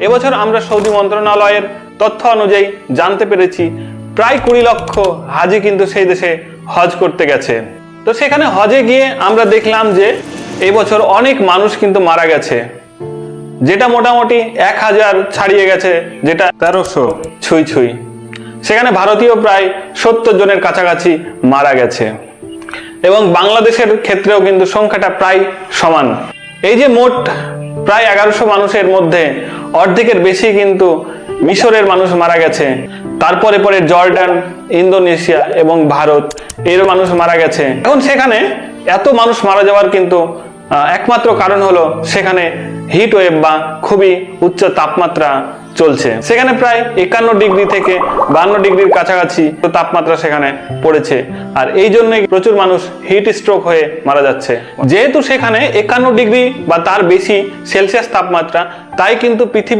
এবছর আমরা সৌদি মন্ত্রণালয়ের তথ্য অনুযায়ী জানতে পেরেছি প্রায় 20 লক্ষ হাজি কিন্তু সেই দেশে হজ করতে গেছে। তো সেখানে হজে গিয়ে আমরা দেখলাম যে এই বছর অনেক মানুষ কিন্তু মারা গেছে, যেটা মোটামুটি 1000 ছাড়িয়ে গেছে, যেটা 1300 ছুঁই ছুঁই। সেখানে ভারতীয় প্রায় 70 জনের কাছাকাছি মারা গেছে এবং বাংলাদেশের ক্ষেত্রেও কিন্তু সংখ্যাটা প্রায় সমান। এই যে মোট প্রায় 1100 মানুষের মধ্যে অর্ধেকের বেশি কিন্তু মিশরের মানুষ মারা গেছে, তারপরে পরে জর্ডান, ইন্দোনেশিয়া এবং ভারত এর মানুষ মারা গেছে। এখন সেখানে এত মানুষ মারা যাওয়ার কিন্তু একমাত্র কারণ হলো সেখানে হিট ওয়েভ বা খুবই উচ্চ তাপমাত্রা চলছে। সেখানে প্রায় 51 ডিগ্রি থেকে 52 ডিগ্রির কাছাকাছি তাপমাত্রা সেখানে পড়েছে, আর এই জন্যই প্রচুর মানুষ হিট স্ট্রোক হয়ে মারা যাচ্ছে। যেহেতু সেখানে 51 ডিগ্রি বা তার বেশি সেলসিয়াস তাপমাত্রা, তাই কিন্তু পৃথিবীর